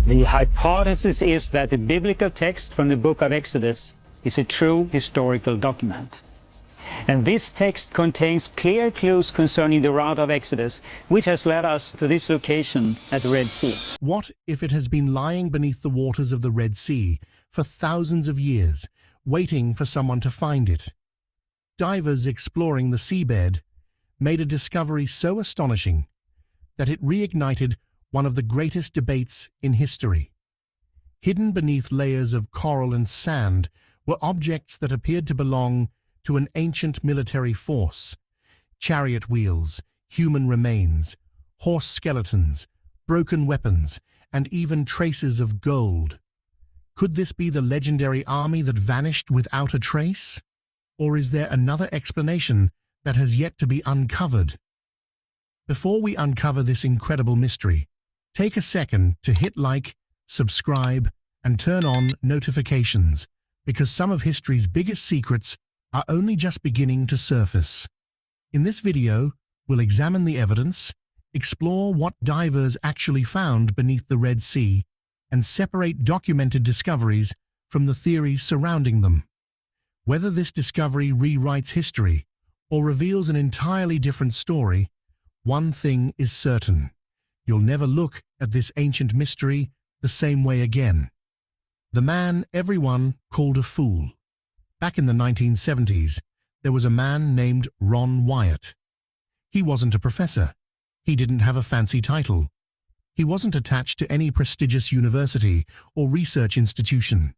The hypothesis is that the biblical text from the book of Exodus is a true historical document. And this text contains clear clues concerning the route of Exodus, which has led us to this location at the Red Sea. What if it has been lying beneath the waters of the Red Sea for thousands of years, waiting for someone to find it? Divers exploring the seabed made a discovery so astonishing that it reignited one of the greatest debates in history. Hidden beneath layers of coral and sand were objects that appeared to belong to an ancient military force: chariot wheels, human remains, horse skeletons, broken weapons, and even traces of gold. Could this be the legendary army that vanished without a trace? Or is there another explanation that has yet to be uncovered? Before we uncover this incredible mystery, take a second to hit like, subscribe, and turn on notifications, because some of history's biggest secrets are only just beginning to surface. In this video, we'll examine the evidence, explore what divers actually found beneath the Red Sea, and separate documented discoveries from the theories surrounding them. Whether this discovery rewrites history or reveals an entirely different story, one thing is certain: you'll never look at this ancient mystery the same way again. The man everyone called a fool. Back in the 1970s, there was a man named Ron Wyatt. He wasn't a professor. He didn't have a fancy title. He wasn't attached to any prestigious university or research institution.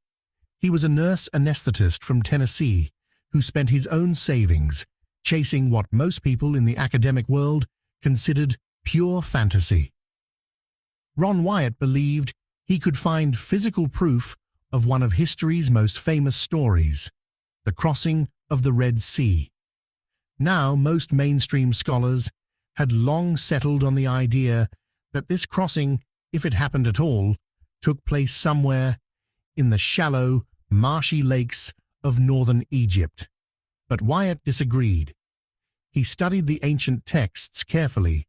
He was a nurse anesthetist from Tennessee who spent his own savings chasing what most people in the academic world considered pure fantasy. Ron Wyatt believed he could find physical proof of one of history's most famous stories: the crossing of the Red Sea. Now, most mainstream scholars had long settled on the idea that this crossing, if it happened at all, took place somewhere in the shallow, marshy lakes of northern Egypt. But Wyatt disagreed. He studied the ancient texts carefully,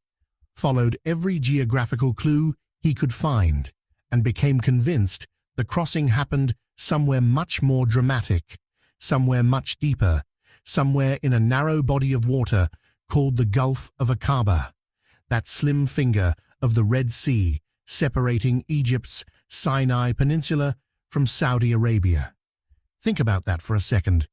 followed every geographical clue he could find, and became convinced the crossing happened somewhere much more dramatic, somewhere much deeper, somewhere in a narrow body of water called the Gulf of Aqaba, that slim finger of the Red Sea separating Egypt's Sinai Peninsula from Saudi Arabia. Think about that for a second.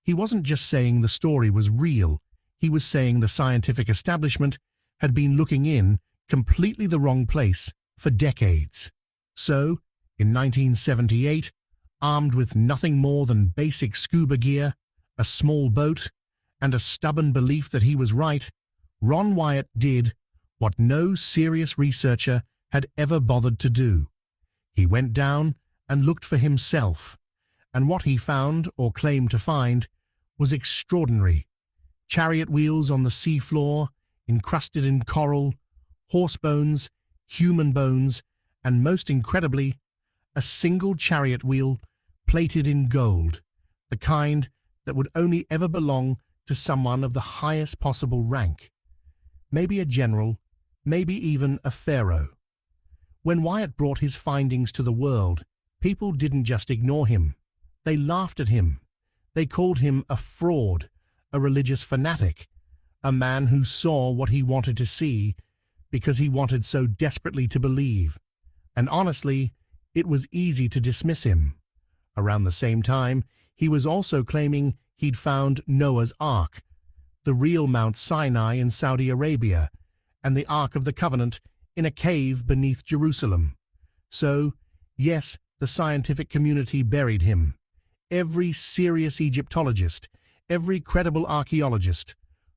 He wasn't just saying the story was real, he was saying the scientific establishment had been looking in completely the wrong place for decades. So, in 1978, armed with nothing more than basic scuba gear, a small boat, and a stubborn belief that he was right, Ron Wyatt did what no serious researcher had ever bothered to do. He went down and looked for himself, and what he found, or claimed to find, was extraordinary. Chariot wheels on the seafloor, encrusted in coral, horse bones, human bones, and most incredibly, a single chariot wheel plated in gold, the kind that would only ever belong to someone of the highest possible rank. Maybe a general, maybe even a pharaoh. When Wyatt brought his findings to the world, people didn't just ignore him. They laughed at him. They called him a fraud, a religious fanatic, a man who saw what he wanted to see because he wanted so desperately to believe. And honestly, it was easy to dismiss him. Around the same time, he was also claiming he'd found Noah's Ark, the real Mount Sinai in Saudi Arabia, and the Ark of the Covenant in a cave beneath Jerusalem. So, yes, the scientific community buried him. Every serious Egyptologist, every credible archaeologist,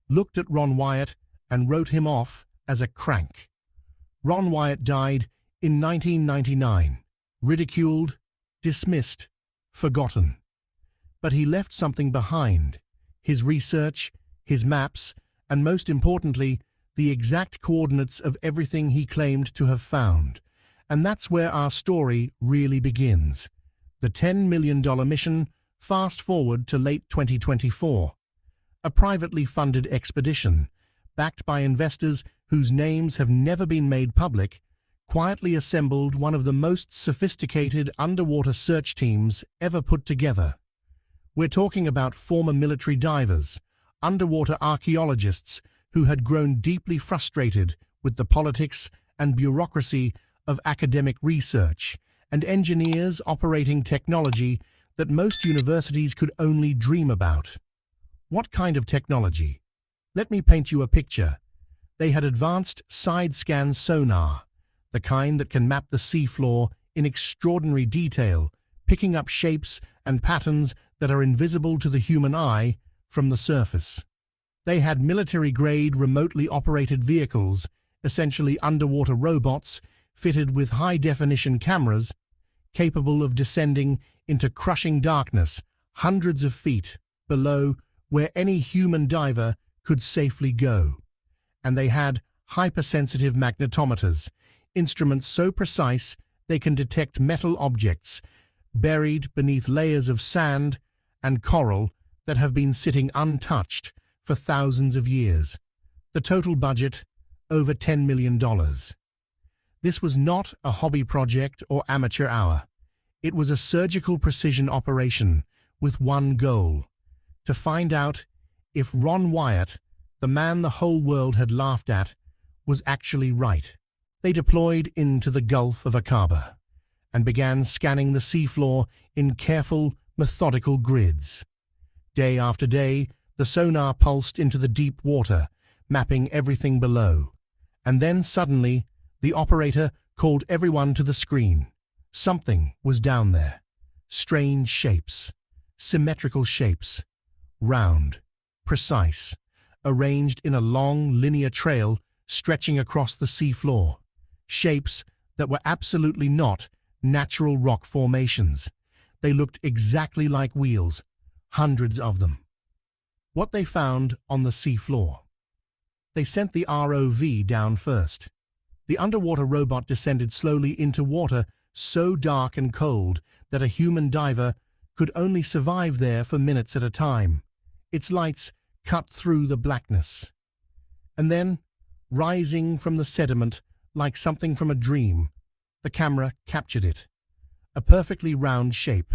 looked at Ron Wyatt and wrote him off as a crank. Ron Wyatt died in 1999, ridiculed, dismissed, forgotten. But he left something behind: his research, his maps, and most importantly, the exact coordinates of everything he claimed to have found. And that's where our story really begins. The $10 million mission, fast forward to late 2024. A privately funded expedition, backed by investors whose names have never been made public, quietly assembled one of the most sophisticated underwater search teams ever put together. We're talking about former military divers, underwater archaeologists who had grown deeply frustrated with the politics and bureaucracy of academic research, and engineers operating technology that most universities could only dream about. What kind of technology? Let me paint you a picture. They had advanced side-scan sonar, the kind that can map the seafloor in extraordinary detail, picking up shapes and patterns that are invisible to the human eye from the surface. They had military-grade remotely operated vehicles, essentially underwater robots, fitted with high-definition cameras, capable of descending into crushing darkness hundreds of feet below where any human diver could safely go. And they had hypersensitive magnetometers, instruments so precise they can detect metal objects buried beneath layers of sand and coral that have been sitting untouched for thousands of years. The total budget, over $10 million. This was not a hobby project or amateur hour. It was a surgical precision operation with one goal: to find out if Ron Wyatt, the man the whole world had laughed at, was actually right. They deployed into the Gulf of Aqaba and began scanning the seafloor in careful, methodical grids. Day after day, the sonar pulsed into the deep water, mapping everything below. And then suddenly, the operator called everyone to the screen. Something was down there. Strange shapes, symmetrical shapes, round, precise, arranged in a long linear trail stretching across the seafloor. Shapes that were absolutely not natural rock formations. They looked exactly like wheels, hundreds of them. What they found on the seafloor. They sent the ROV down first. The underwater robot descended slowly into water so dark and cold that a human diver could only survive there for minutes at a time. Its lights cut through the blackness. And then, rising from the sediment like something from a dream, the camera captured it. A perfectly round shape,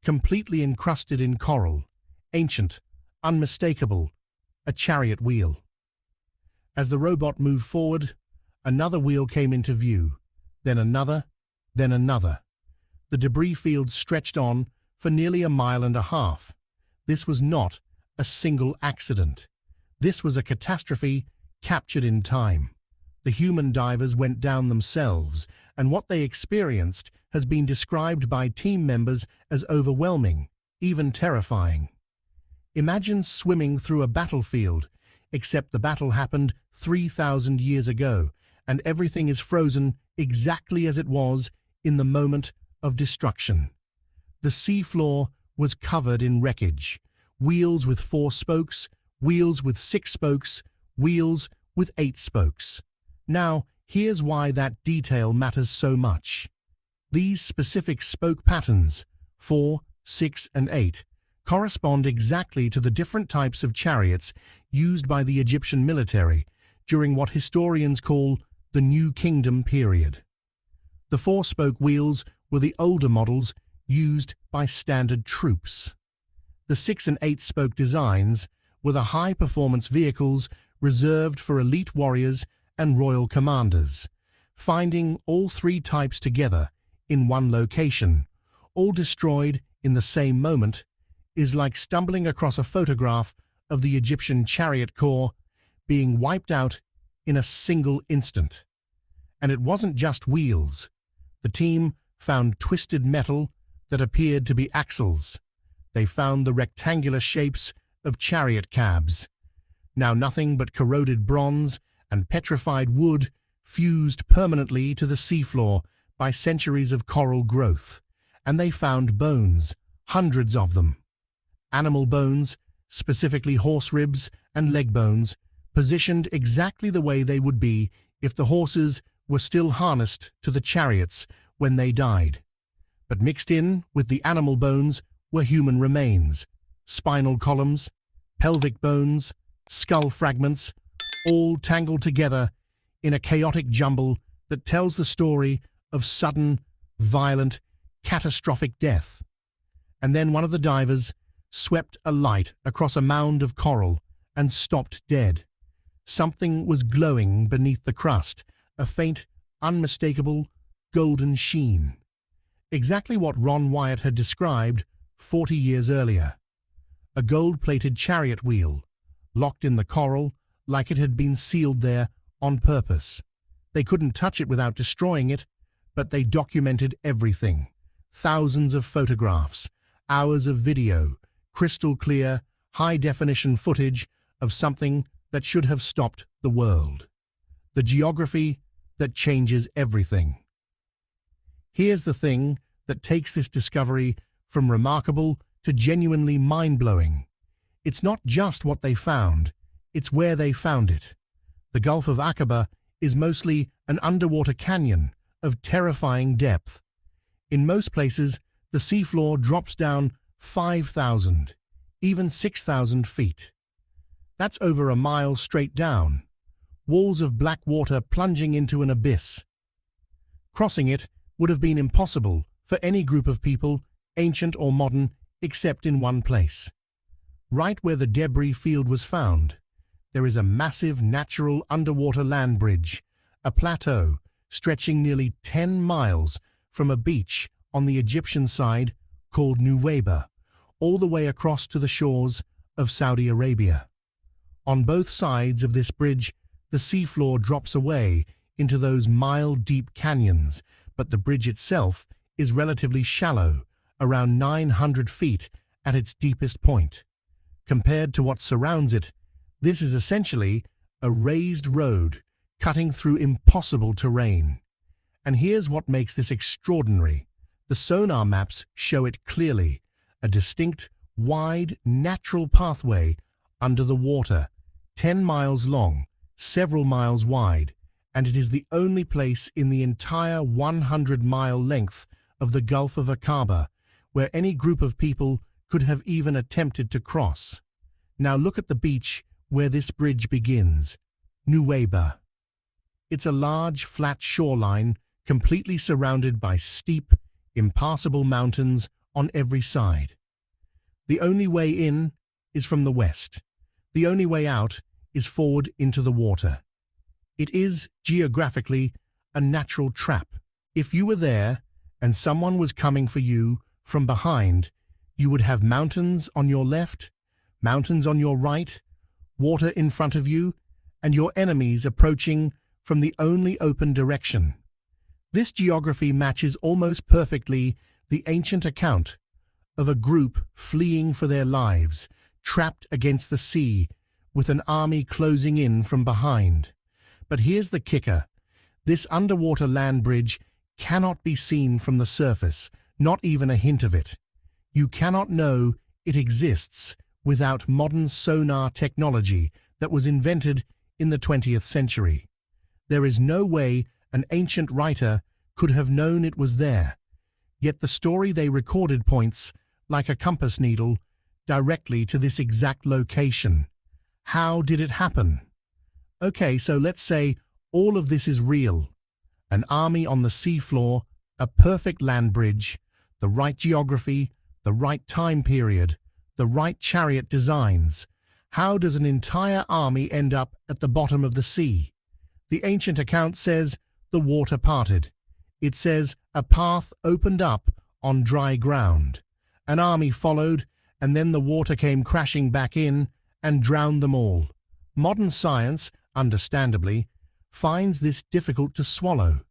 completely encrusted in coral, ancient, unmistakable, a chariot wheel. As the robot moved forward, another wheel came into view, then another, then another. The debris field stretched on for nearly a mile and a half. This was not a single accident. This was a catastrophe captured in time. The human divers went down themselves, and what they experienced has been described by team members as overwhelming, even terrifying. Imagine swimming through a battlefield, except the battle happened 3,000 years ago, and everything is frozen exactly as it was in the moment of destruction. The seafloor was covered in wreckage, wheels with 4 spokes, wheels with 6 spokes, wheels with 8 spokes. Now, here's why that detail matters so much. These specific spoke patterns, 4, 6, and 8, correspond exactly to the different types of chariots used by the Egyptian military during what historians call the New Kingdom period. The 4-spoke wheels were the older models used by standard troops. The 6 and 8-spoke designs were the high-performance vehicles reserved for elite warriors and royal commanders. Finding all 3 types together in one location, all destroyed in the same moment, is like stumbling across a photograph of the Egyptian chariot corps being wiped out in a single instant. And it wasn't just wheels. The team found twisted metal that appeared to be axles. They found the rectangular shapes of chariot cabs, now nothing but corroded bronze and petrified wood fused permanently to the seafloor by centuries of coral growth. And they found bones, hundreds of them. Animal bones, specifically horse ribs and leg bones, positioned exactly the way they would be if the horses were still harnessed to the chariots when they died. But mixed in with the animal bones were human remains, spinal columns, pelvic bones, skull fragments, all tangled together in a chaotic jumble that tells the story of sudden, violent, catastrophic death. And then one of the divers swept a light across a mound of coral and stopped dead. Something was glowing beneath the crust, a faint, unmistakable, golden sheen. Exactly what Ron Wyatt had described 40 years earlier. A gold-plated chariot wheel, locked in the coral like it had been sealed there on purpose. They couldn't touch it without destroying it, but they documented everything. Thousands of photographs, hours of video, crystal clear, high-definition footage of something that should have stopped the world. The geography that changes everything. Here's the thing that takes this discovery from remarkable to genuinely mind-blowing. It's not just what they found, it's where they found it. The Gulf of Aqaba is mostly an underwater canyon of terrifying depth. In most places, the seafloor drops down 5,000, even 6,000 feet. That's over a mile straight down, walls of black water plunging into an abyss. Crossing it would have been impossible for any group of people, ancient or modern, except in one place. Right where the debris field was found, there is a massive natural underwater land bridge, a plateau stretching nearly 10 miles from a beach on the Egyptian side called Nuweiba, all the way across to the shores of Saudi Arabia. On both sides of this bridge, the seafloor drops away into those mile-deep canyons, but the bridge itself is relatively shallow, around 900 feet at its deepest point. Compared to what surrounds it, this is essentially a raised road cutting through impossible terrain. And here's what makes this extraordinary. The sonar maps show it clearly, a distinct, wide, natural pathway under the water, 10 miles long, several miles wide, and it is the only place in the entire 100-mile length of the Gulf of Aqaba where any group of people could have even attempted to cross. Now look at the beach where this bridge begins, Nuweiba. It's a large, flat shoreline completely surrounded by steep, impassable mountains on every side. The only way in is from the west. The only way out is forward into the water. It is, geographically, a natural trap. If you were there and someone was coming for you from behind, you would have mountains on your left, mountains on your right, water in front of you, and your enemies approaching from the only open direction. This geography matches almost perfectly the ancient account of a group fleeing for their lives, trapped against the sea, with an army closing in from behind. But here's the kicker. This underwater land bridge cannot be seen from the surface, not even a hint of it. You cannot know it exists without modern sonar technology that was invented in the 20th century. There is no way an ancient writer could have known it was there, yet the story they recorded points, like a compass needle, directly to this exact location. How did it happen? Okay, so let's say all of this is real. An army on the seafloor, a perfect land bridge, the right geography, the right time period, the right chariot designs. How does an entire army end up at the bottom of the sea? The ancient account says the water parted. It says a path opened up on dry ground. An army followed, and then the water came crashing back in and drowned them all. Modern science, understandably, finds this difficult to swallow.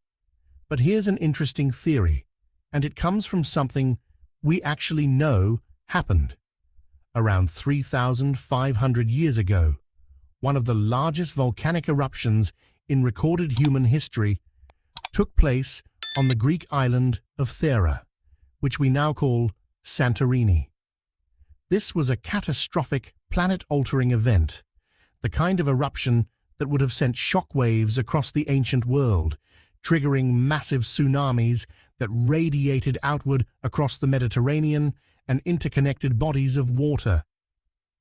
But here's an interesting theory, and it comes from something we actually know happened. Around 3,500 years ago, one of the largest volcanic eruptions in recorded human history took place on the Greek island of Pharaoh, which we now call Santorini. This was a catastrophic, planet-altering event, the kind of eruption that would have sent shockwaves across the ancient world, triggering massive tsunamis that radiated outward across the Mediterranean and interconnected bodies of water.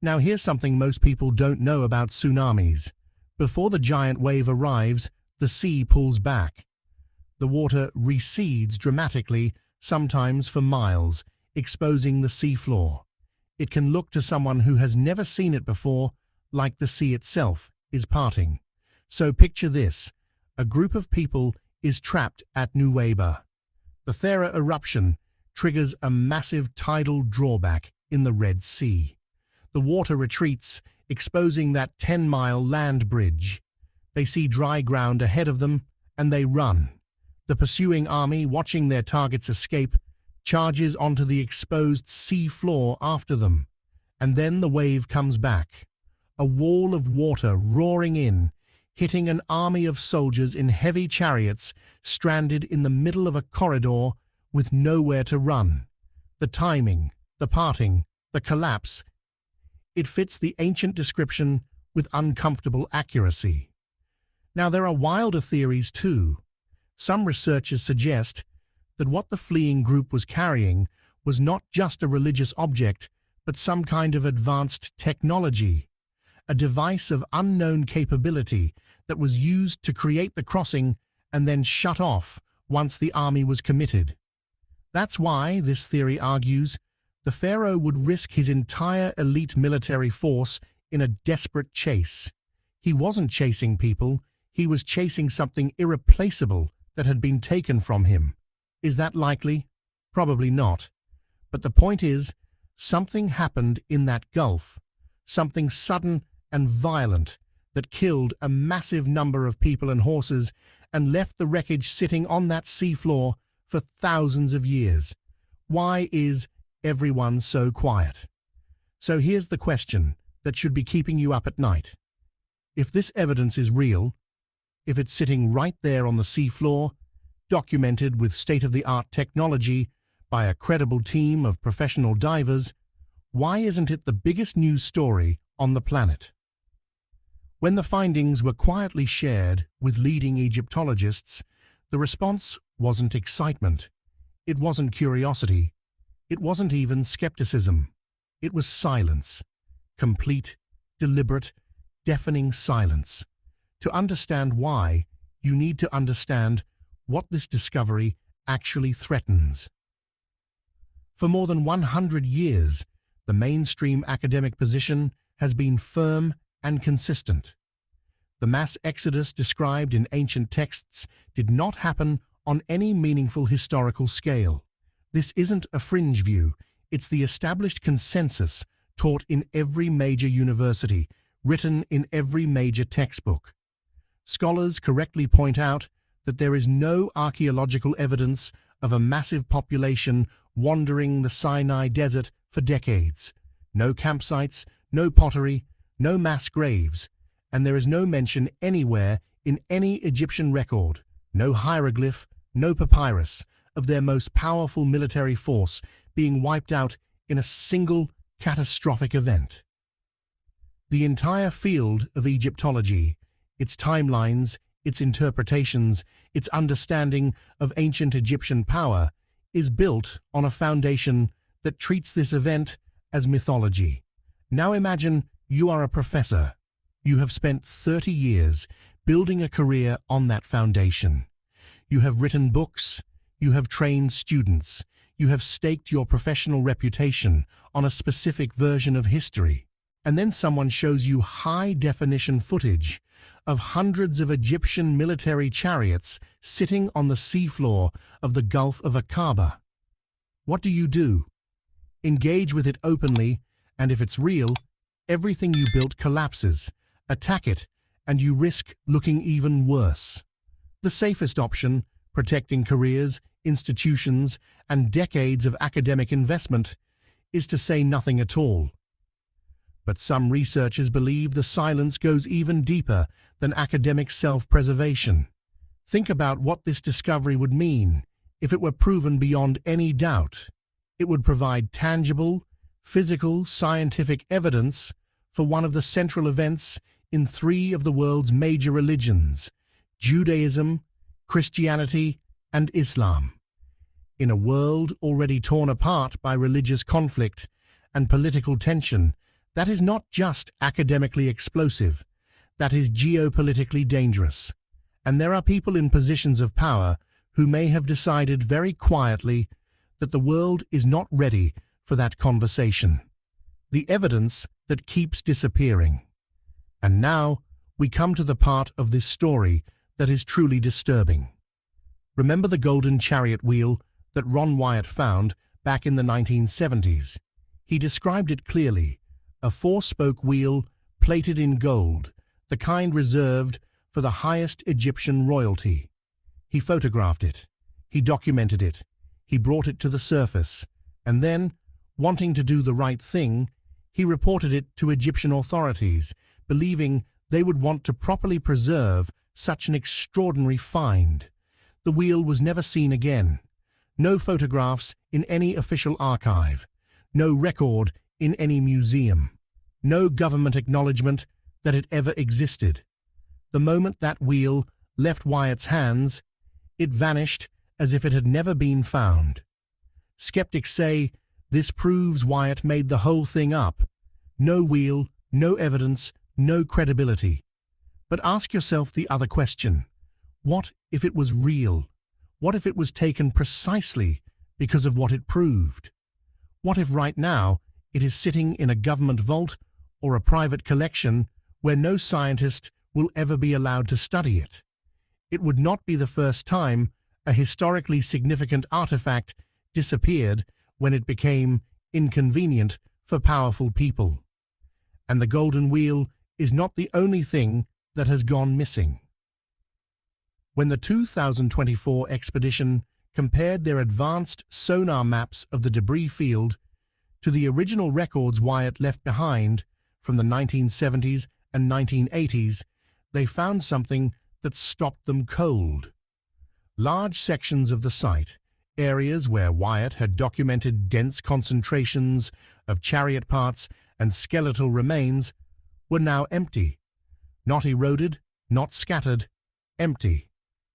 Now here's something most people don't know about tsunamis. Before the giant wave arrives, the sea pulls back. The water recedes dramatically, sometimes for miles, exposing the seafloor. It can look to someone who has never seen it before like the sea itself is parting. So picture this: a group of people is trapped at Nuweiba. The Pharaoh eruption triggers a massive tidal drawback in the Red Sea. The water retreats, exposing that 10-mile land bridge. They see dry ground ahead of them, and they run. The pursuing army, watching their targets escape, charges onto the exposed sea floor after them. And then the wave comes back. A wall of water roaring in, hitting an army of soldiers in heavy chariots stranded in the middle of a corridor with nowhere to run. The timing, the parting, the collapse, it fits the ancient description with uncomfortable accuracy. Now, there are wilder theories too. Some researchers suggest that what the fleeing group was carrying was not just a religious object, but some kind of advanced technology, a device of unknown capability that was used to create the crossing and then shut off once the army was committed. That's why, this theory argues, the Pharaoh would risk his entire elite military force in a desperate chase. He wasn't chasing people, he was chasing something irreplaceable that had been taken from him. Is that likely? Probably not. But the point is, something happened in that gulf, something sudden and violent that killed a massive number of people and horses and left the wreckage sitting on that seafloor for thousands of years. Why is everyone so quiet? So here's the question that should be keeping you up at night. If this evidence is real, if it's sitting right there on the seafloor, documented with state-of-the-art technology by a credible team of professional divers, why isn't it the biggest news story on the planet? When the findings were quietly shared with leading Egyptologists, the response wasn't excitement. It wasn't curiosity. It wasn't even skepticism. It was silence. Complete, deliberate, deafening silence. To understand why, you need to understand what this discovery actually threatens. For more than 100 years, the mainstream academic position has been firm and consistent. The mass exodus described in ancient texts did not happen on any meaningful historical scale. This isn't a fringe view, it's the established consensus taught in every major university, written in every major textbook. Scholars correctly point out that there is no archaeological evidence of a massive population wandering the Sinai desert for decades. No campsites, no pottery, no mass graves, and there is no mention anywhere in any Egyptian record, no hieroglyph, no papyrus, of their most powerful military force being wiped out in a single catastrophic event. The entire field of Egyptology, its timelines, its interpretations, its understanding of ancient Egyptian power, is built on a foundation that treats this event as mythology. Now imagine you are a professor. You have spent 30 years building a career on that foundation. You have written books, you have trained students, you have staked your professional reputation on a specific version of history. And then someone shows you high-definition footage of hundreds of Egyptian military chariots sitting on the seafloor of the Gulf of Aqaba. What do? Engage with it openly, and if it's real, everything you built collapses. Attack it, and you risk looking even worse. The safest option, protecting careers, institutions, and decades of academic investment, is to say nothing at all. But some researchers believe the silence goes even deeper than academic self-preservation. Think about what this discovery would mean if it were proven beyond any doubt. It would provide tangible, physical, scientific evidence for one of the central events in 3 of the world's major religions: Judaism, Christianity, and Islam. In a world already torn apart by religious conflict and political tension, that is not just academically explosive, that is geopolitically dangerous. And there are people in positions of power who may have decided very quietly that the world is not ready for that conversation. The evidence that keeps disappearing. And now we come to the part of this story that is truly disturbing. Remember the golden chariot wheel that Ron Wyatt found back in the 1970s? He described it clearly, a four-spoke wheel plated in gold, the kind reserved for the highest Egyptian royalty. He photographed it, he documented it, he brought it to the surface, and then, wanting to do the right thing, he reported it to Egyptian authorities, believing they would want to properly preserve such an extraordinary find. The wheel was never seen again. No photographs in any official archive, no record in any museum, no government acknowledgement that it ever existed. The moment that wheel left Wyatt's hands, it vanished as if it had never been found. Skeptics say this proves Wyatt made the whole thing up. No wheel, no evidence, no credibility. But ask yourself the other question. What if it was real? What if it was taken precisely because of what it proved? What if right now it is sitting in a government vault or a private collection where no scientist will ever be allowed to study it? It would not be the first time a historically significant artifact disappeared when it became inconvenient for powerful people. And the golden wheel is not the only thing that has gone missing. When the 2024 expedition compared their advanced sonar maps of the debris field to the original records Wyatt left behind from the 1970s and 1980s, they found something that stopped them cold. Large sections of the site, areas where Wyatt had documented dense concentrations of chariot parts and skeletal remains, were now empty. Not eroded, not scattered, empty.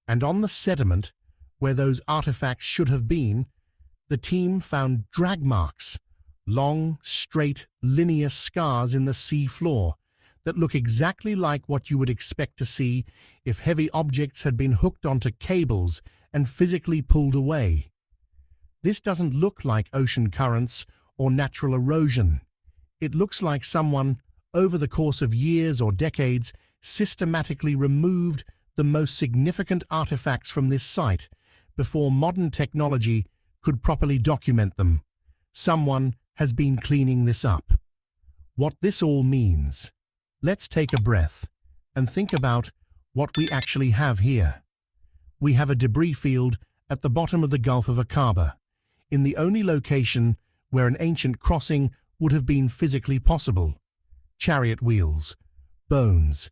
And on the sediment, where those artifacts should have been, the team found drag marks, long, straight, linear scars in the sea floor that look exactly like what you would expect to see if heavy objects had been hooked onto cables and physically pulled away. This doesn't look like ocean currents or natural erosion. It looks like someone, over the course of years or decades, systematically removed the most significant artifacts from this site before modern technology could properly document them. Someone has been cleaning this up. What this all means. Let's take a breath and think about what we actually have here. We have a debris field at the bottom of the Gulf of Aqaba, in the only location where an ancient crossing would have been physically possible. Chariot wheels, bones,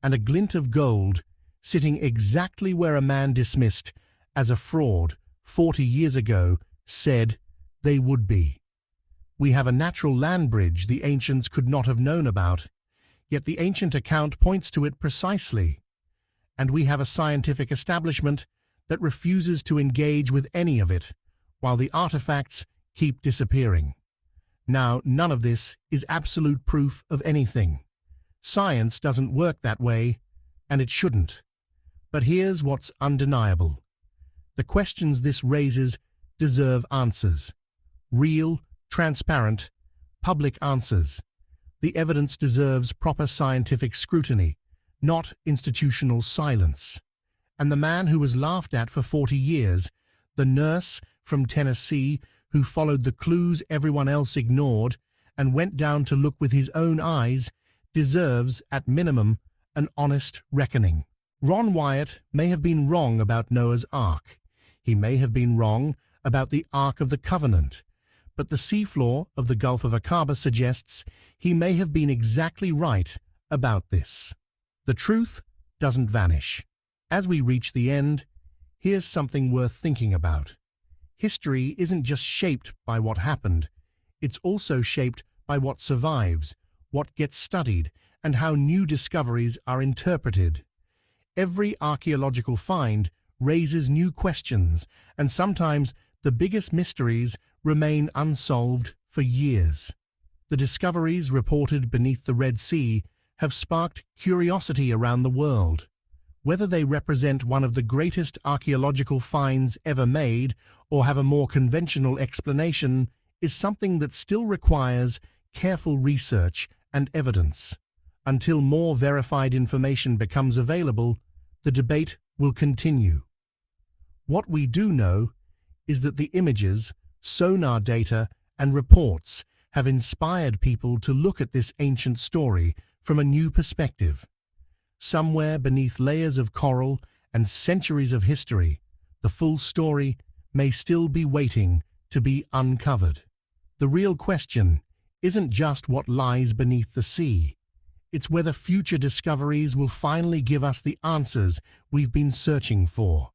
and a glint of gold sitting exactly where a man dismissed as a fraud 40 years ago said they would be. We have a natural land bridge the ancients could not have known about, yet the ancient account points to it precisely. And we have a scientific establishment that refuses to engage with any of it, while the artifacts keep disappearing. Now, none of this is absolute proof of anything. Science doesn't work that way, and it shouldn't. But here's what's undeniable. The questions this raises deserve answers. Real, transparent, public answers. The evidence deserves proper scientific scrutiny, not institutional silence. And the man who was laughed at for 40 years, the nurse from Tennessee who followed the clues everyone else ignored and went down to look with his own eyes, deserves, at minimum, an honest reckoning. Ron Wyatt may have been wrong about Noah's Ark. He may have been wrong about the Ark of the Covenant. But the seafloor of the Gulf of Aqaba suggests he may have been exactly right about this. The truth doesn't vanish. As we reach the end, here's something worth thinking about. History isn't just shaped by what happened, it's also shaped by what survives, what gets studied, and how new discoveries are interpreted. Every archaeological find raises new questions, and sometimes the biggest mysteries remain unsolved for years. The discoveries reported beneath the Red Sea have sparked curiosity around the world. Whether they represent one of the greatest archaeological finds ever made or have a more conventional explanation is something that still requires careful research and evidence. Until more verified information becomes available, the debate will continue. What we do know is that the images, sonar data, and reports have inspired people to look at this ancient story from a new perspective. Somewhere beneath layers of coral and centuries of history, the full story may still be waiting to be uncovered. The real question isn't just what lies beneath the sea. It's whether future discoveries will finally give us the answers we've been searching for.